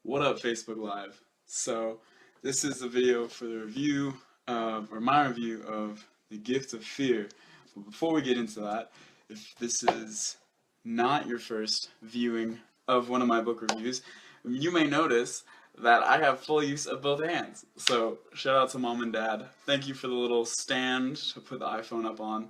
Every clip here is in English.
What up, Facebook Live? So, this is a video for the review of, or my review of The Gift of Fear. But before we get into that, if this is not your first viewing of one of my book reviews, you may notice that I have full use of both hands. So, shout out to mom and dad. Thank you for the little stand to put the iPhone up on.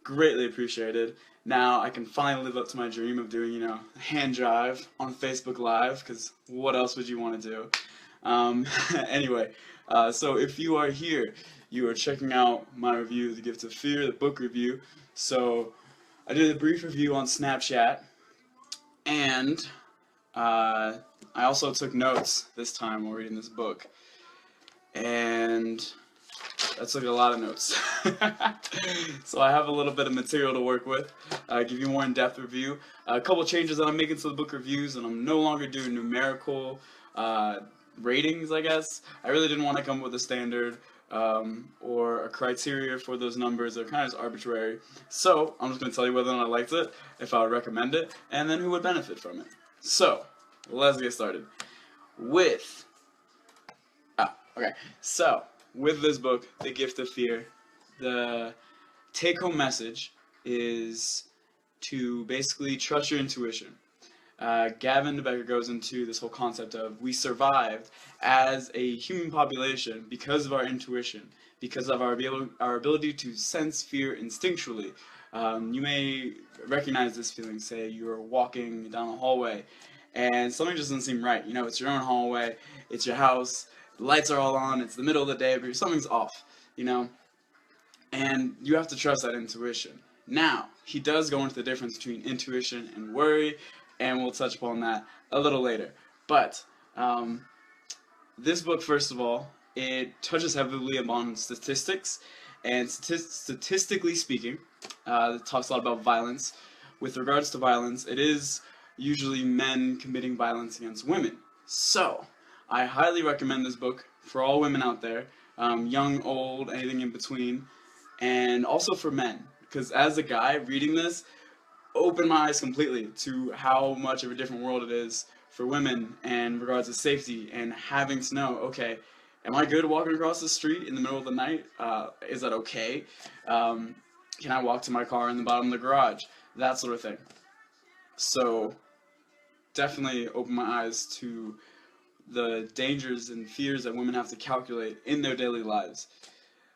Greatly appreciated. Now I can finally live up to my dream of doing, hand drive on Facebook Live, because what else would you want to do? Anyway, so if you are here, you are checking out my review of The Gift of Fear, the book review. So I did a brief review on Snapchat, and I also took notes this time while reading this book. And I took a lot of notes. So I have a little bit of material to work with. Give you a more in-depth review. A couple changes that I'm making to the book reviews, and I'm no longer doing numerical ratings, I guess. I really didn't want to come up with a standard or a criteria for those numbers. They're kind of just arbitrary. So I'm just going to tell you whether or not I liked it, if I would recommend it, and then who would benefit from it. So let's get started with... okay. So with this book, The Gift of Fear, the take-home message is to basically trust your intuition. Gavin Becker goes into this whole concept of we survived as a human population because of our intuition, because of our ability to sense fear instinctually. You may recognize this feeling. Say you're walking down a hallway and something just doesn't seem right. It's your own hallway, it's your house, the lights are all on, it's the middle of the day, but something's off, and you have to trust that intuition. Now, he does go into the difference between intuition and worry, and we'll touch upon that a little later. But this book, first of all, it touches heavily upon statistics, and statistically speaking, it talks a lot about violence. With regards to violence, it is usually men committing violence against women. So I highly recommend this book for all women out there, young, old, anything in between, and also for men. Because as a guy reading this, opened my eyes completely to how much of a different world it is for women in regards to safety and having to know, okay, am I good walking across the street in the middle of the night? Is that okay? Can I walk to my car in the bottom of the garage? That sort of thing. So definitely opened my eyes to the dangers and fears that women have to calculate in their daily lives.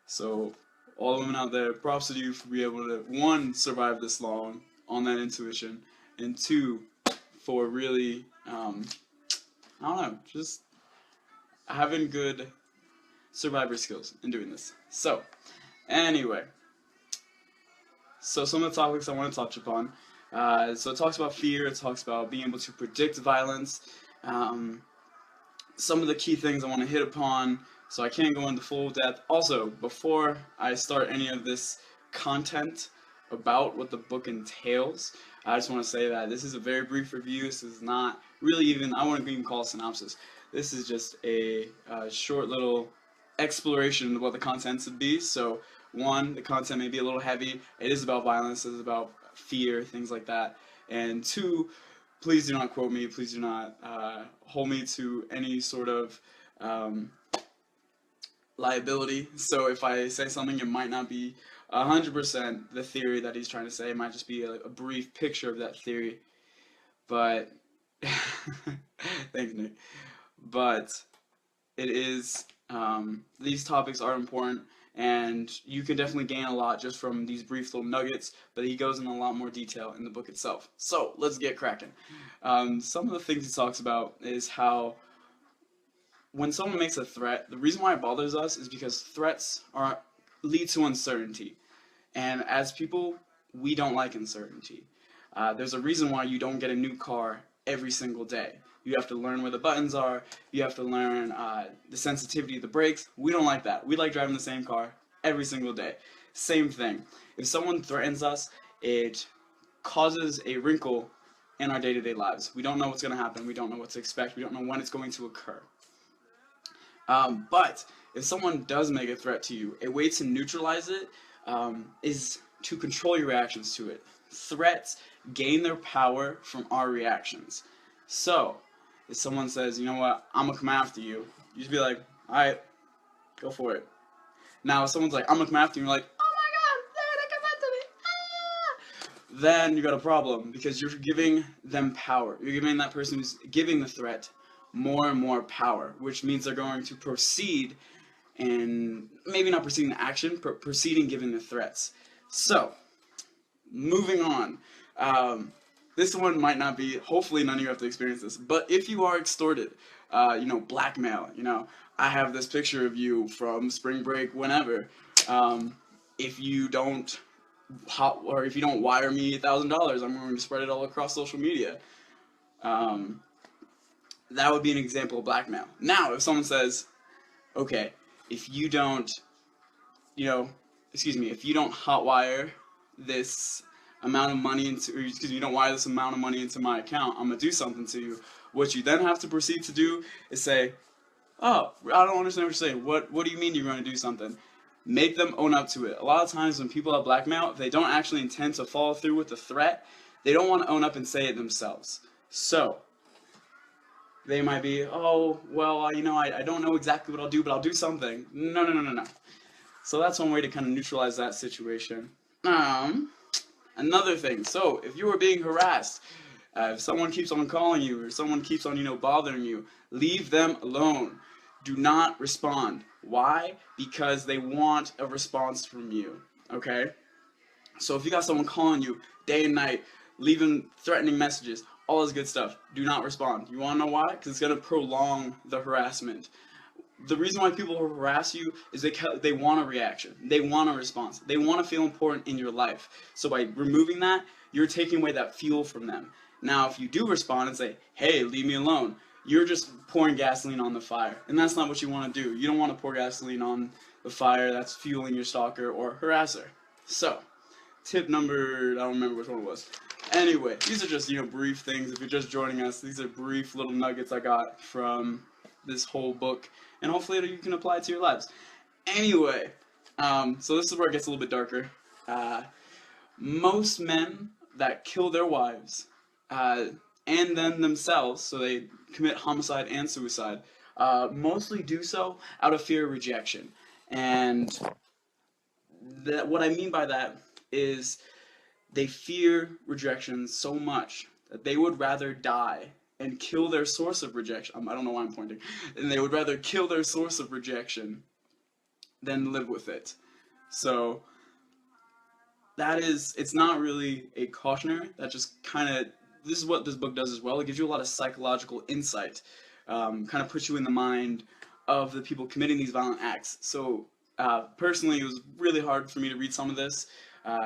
So all the women out there, props to you for being able to, one, survive this long on that intuition, and two, for really, I don't know, just having good survivor skills in doing this. So, anyway, so some of the topics I want to touch upon. So it talks about fear, it talks about being able to predict violence, some of the key things I want to hit upon, so I can't go into full depth. Also, before I start any of this content about what the book entails, I just want to say that this is a very brief review. This is not really even, I wouldn't even call it a synopsis. This is just a short little exploration of what the content would be. So, one, the content may be a little heavy. It is about violence, it is about fear, things like that. And two, please do not quote me, please do not hold me to any sort of liability. So if I say something, it might not be 100% the theory that he's trying to say. It might just be a brief picture of that theory. But, thanks, Nick. But it is, these topics are important, and you can definitely gain a lot just from these brief little nuggets, but he goes in a lot more detail in the book itself. So, let's get cracking. Some of the things he talks about is how when someone makes a threat, the reason why it bothers us is because threats lead to uncertainty. And as people, we don't like uncertainty. There's a reason why you don't get a new car every single day. You have to learn where the buttons are. You have to learn the sensitivity of the brakes. We don't like that. We like driving the same car every single day. Same thing. If someone threatens us, it causes a wrinkle in our day-to-day lives. We don't know what's going to happen. We don't know what to expect. We don't know when it's going to occur. But if someone does make a threat to you, a way to neutralize it is to control your reactions to it. Threats gain their power from our reactions. So, if someone says, you know what, I'm gonna come after you, you just be like, all right, go for it. Now, if someone's like, I'm gonna come after you, you're like, oh my god, they're gonna come after me. Ah! Then you got a problem because you're giving them power. You're giving that person who's giving the threat more and more power, which means they're going to proceed and maybe not proceed in action, but proceed in giving the threats. So, moving on. This one might not be, hopefully none of you have to experience this, but if you are extorted, blackmail, I have this picture of you from spring break whenever. If you don't if you don't wire me $1,000, I'm going to spread it all across social media. That would be an example of blackmail. Now, if someone says, okay, if you don't, if you don't hotwire this amount of money you don't wire this amount of money into my account, I'm gonna do something to you. What you then have to proceed to do is say, oh, I don't understand what you're saying. What do you mean you're going to do something? Make them own up to it. A lot of times when people have blackmail, if they don't actually intend to follow through with the threat, they don't want to own up and say it themselves. So, they might be, oh, well, I don't know exactly what I'll do, but I'll do something. No. So that's one way to kind of neutralize that situation. Another thing, so if you are being harassed, if someone keeps on calling you or someone keeps on, bothering you, leave them alone. Do not respond. Why? Because they want a response from you, okay? So if you got someone calling you day and night, leaving threatening messages, all this good stuff, do not respond. You want to know why? Because it's going to prolong the harassment. The reason why people harass you is they want a reaction. They want a response. They want to feel important in your life. So by removing that, you're taking away that fuel from them. Now, if you do respond and say, hey, leave me alone, you're just pouring gasoline on the fire. And that's not what you want to do. You don't want to pour gasoline on the fire that's fueling your stalker or harasser. So, tip number, I don't remember which one it was. Anyway, these are just, brief things. If you're just joining us, these are brief little nuggets I got from this whole book. And hopefully you can apply it to your lives. Anyway, so this is where it gets a little bit darker. Most men that kill their wives and then themselves, so they commit homicide and suicide, mostly do so out of fear of rejection. And what I mean by that is they fear rejection so much that they would rather die and kill their source of rejection. I don't know why I'm pointing. And they would rather kill their source of rejection than live with it. So it's not really a cautionary. That just this is what this book does as well. It gives you a lot of psychological insight. Kind of puts you in the mind of the people committing these violent acts. So personally, it was really hard for me to read some of this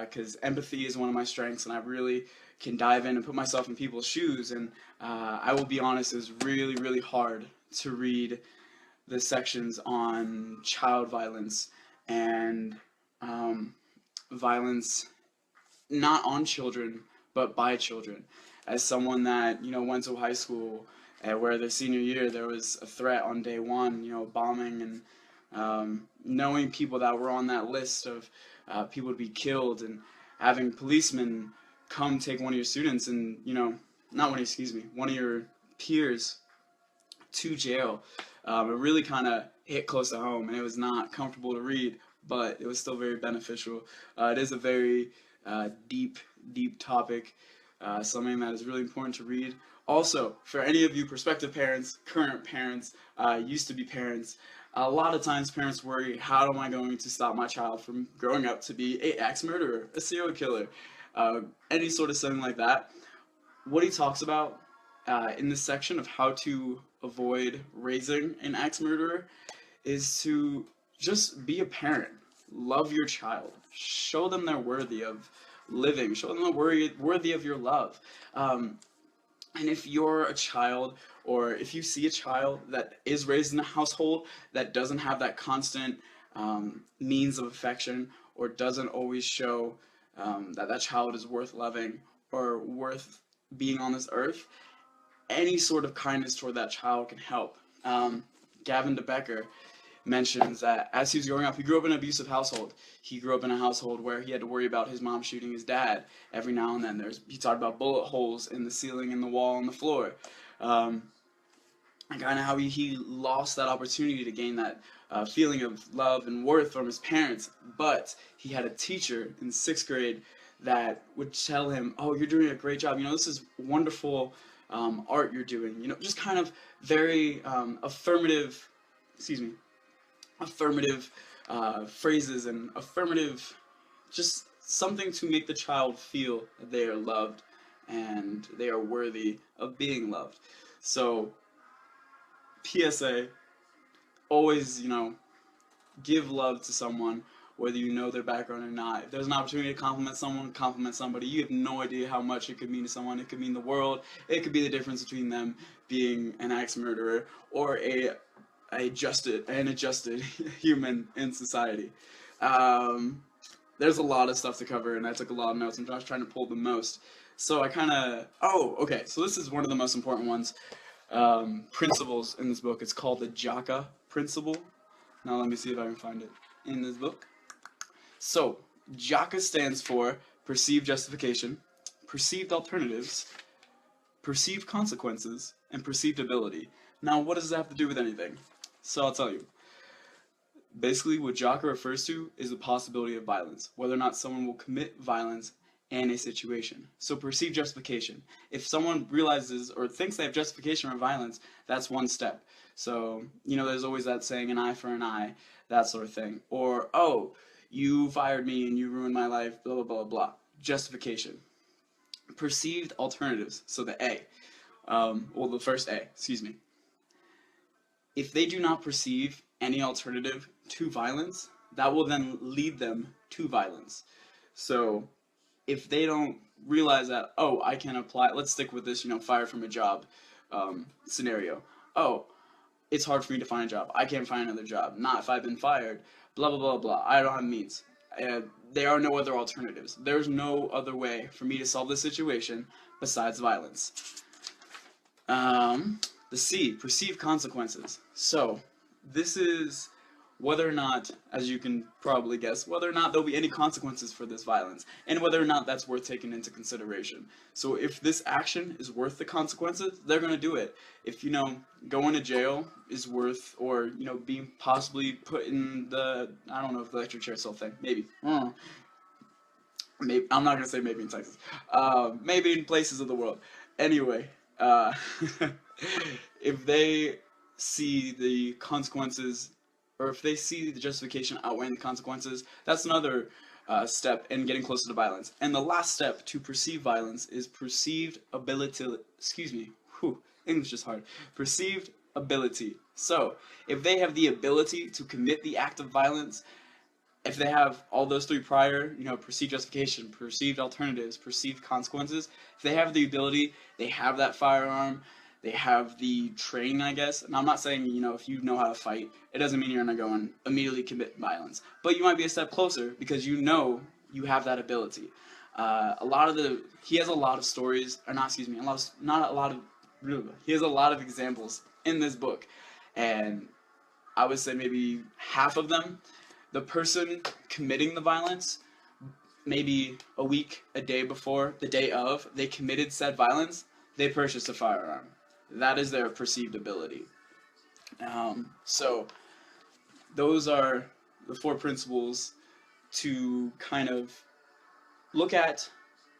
because empathy is one of my strengths, and I really can dive in and put myself in people's shoes. And I will be honest, it was really, really hard to read the sections on child violence and violence not on children, but by children. As someone that, went to high school where their senior year there was a threat on day one, bombing, and knowing people that were on that list of people to be killed, and having policemen come take one of your students and, one of your peers to jail. It really kind of hit close to home, and it was not comfortable to read, but it was still very beneficial. It is a very deep topic, something that is really important to read. Also, for any of you prospective parents, current parents, used to be parents, a lot of times parents worry, how am I going to stop my child from growing up to be an axe murderer, a serial killer, any sort of something like that. What he talks about in this section of how to avoid raising an axe murderer is to just be a parent. Love your child. Show them they're worthy of living. Show them they're worthy of your love. And if you're a child, or if you see a child that is raised in a household that doesn't have that constant means of affection, or doesn't always show that child is worth loving or worth being on this earth, any sort of kindness toward that child can help. Gavin Becker mentions that as he was growing up, he grew up in an abusive household. He grew up in a household where he had to worry about his mom shooting his dad every now and then. He talked about bullet holes in the ceiling, in the wall, on the floor. and kind of how he lost that opportunity to gain that feeling of love and worth from his parents. But he had a teacher in 6th grade that would tell him, "Oh, you're doing a great job. You know, this is wonderful art you're doing." You know, just kind of very affirmative, excuse me, affirmative phrases and affirmative, just something to make the child feel that they are loved and they are worthy of being loved. So, PSA, always, give love to someone, whether you know their background or not. If there's an opportunity to compliment someone, compliment somebody. You have no idea how much it could mean to someone. It could mean the world. It could be the difference between them being an axe-murderer or an adjusted human in society. There's a lot of stuff to cover, and I took a lot of notes. I'm just trying to pull the most. So I kind of... Oh, okay. So this is one of the most important ones. Principles in this book. It's called the Jaka principle. Now let me see if I can find it in this book. So, Jaka stands for perceived justification, perceived alternatives, perceived consequences, and perceived ability. Now, what does that have to do with anything? So I'll tell you. Basically, what Jaka refers to is the possibility of violence, whether or not someone will commit violence in a situation. So perceived justification. If someone realizes or thinks they have justification for violence, that's one step. So, there's always that saying, an eye for an eye, that sort of thing. Or, oh, you fired me and you ruined my life, blah, blah, blah, blah. Justification. Perceived alternatives. So the A. The first A, excuse me. If they do not perceive any alternative to violence, that will then lead them to violence. So, if they don't realize that, oh, I can apply, let's stick with this, fired from a job scenario. Oh, it's hard for me to find a job. I can't find another job. Not if I've been fired. Blah, blah, blah, blah. I don't have means. There are no other alternatives. There's no other way for me to solve this situation besides violence. The C, perceived consequences. So, this is whether or not, as you can probably guess, whether or not there'll be any consequences for this violence, and whether or not that's worth taking into consideration. So if this action is worth the consequences, they're going to do it. If, going to jail is worth, or, being possibly put in the, I don't know if the electric chair is still a thing, maybe. Maybe, I'm not going to say maybe in Texas. Maybe in places of the world. Anyway, if they see the consequences, or if they see the justification outweighing the consequences, that's another step in getting closer to violence. And the last step to perceive violence is perceived ability, English is hard. Perceived ability. So, if they have the ability to commit the act of violence, if they have all those three prior, perceived justification, perceived alternatives, perceived consequences, if they have the ability, they have that firearm, they have the training, I guess. And I'm not saying, if you know how to fight, it doesn't mean you're going to go and immediately commit violence. But you might be a step closer because you have that ability. He has a lot of stories, or not, excuse me, he has a lot of examples in this book. And I would say maybe half of them, the person committing the violence, maybe a week, a day before, the day of, they committed said violence, they purchased a firearm. That is their perceived ability. So those are the 4 principles to kind of look at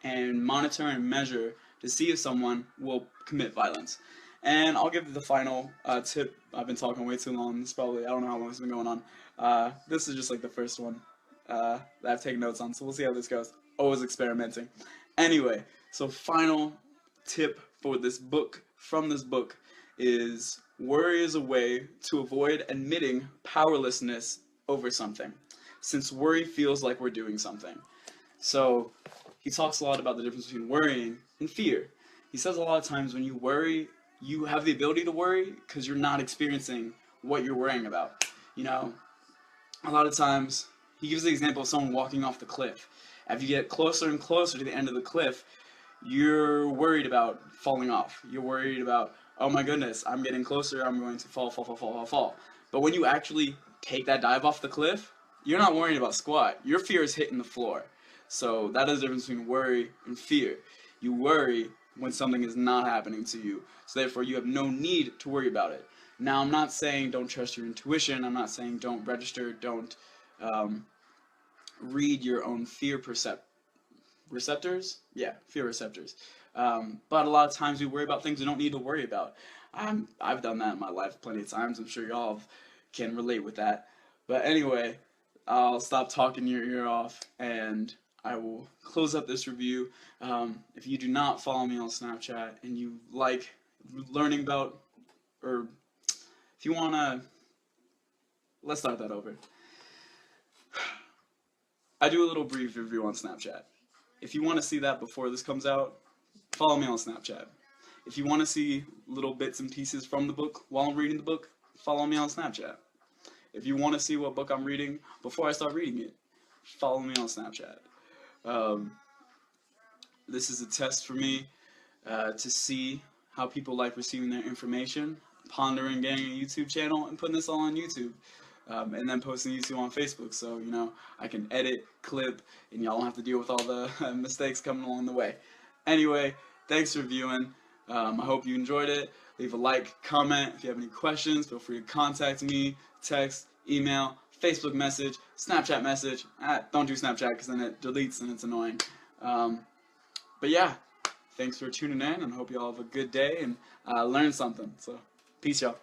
and monitor and measure to see if someone will commit violence. And I'll give the final tip. I've been talking way too long. I don't know how long it's been going on. This is just like the first one that I've taken notes on, so we'll see how this goes. Always experimenting. Anyway, so final tip for this book, from this book, is worry is a way to avoid admitting powerlessness over something, since worry feels like we're doing something. So he talks a lot about the difference between worrying and fear. He says a lot of times when you worry, you have the ability to worry because you're not experiencing what you're worrying about. A lot of times, he gives the example of someone walking off the cliff. As you get closer and closer to the end of the cliff, you're worried about falling off. You're worried about, oh my goodness, I'm getting closer, I'm going to fall. But when you actually take that dive off the cliff, you're not worrying about squat. Your fear is hitting the floor. So that is the difference between worry and fear. You worry when something is not happening to you. So therefore, you have no need to worry about it. Now, I'm not saying don't trust your intuition. I'm not saying don't register, don't read your own fear receptors. Yeah, fear receptors. But a lot of times we worry about things we don't need to worry about. I've done that in my life plenty of times. I'm sure y'all can relate with that. But anyway, I'll stop talking your ear off and I will close up this review. If you do not follow me on Snapchat and you like learning about, or if you want to, let's start that over. I do a little brief review on Snapchat. If you want to see that before this comes out, follow me on Snapchat. If you want to see little bits and pieces from the book while I'm reading the book, follow me on Snapchat. If you want to see what book I'm reading before I start reading it, follow me on Snapchat. This is a test for me to see how people like receiving their information, pondering getting a YouTube channel, and putting this all on YouTube. And then posting YouTube on Facebook, so you know I can edit, clip, and y'all don't have to deal with all the mistakes coming along the way. Anyway, thanks for viewing. I hope you enjoyed it. Leave a like, comment. If you have any questions, feel free to contact me, text, email, Facebook message, Snapchat message. Don't do Snapchat because then it deletes and it's annoying. But yeah, thanks for tuning in, and I hope you all have a good day and learn something. So, peace, y'all.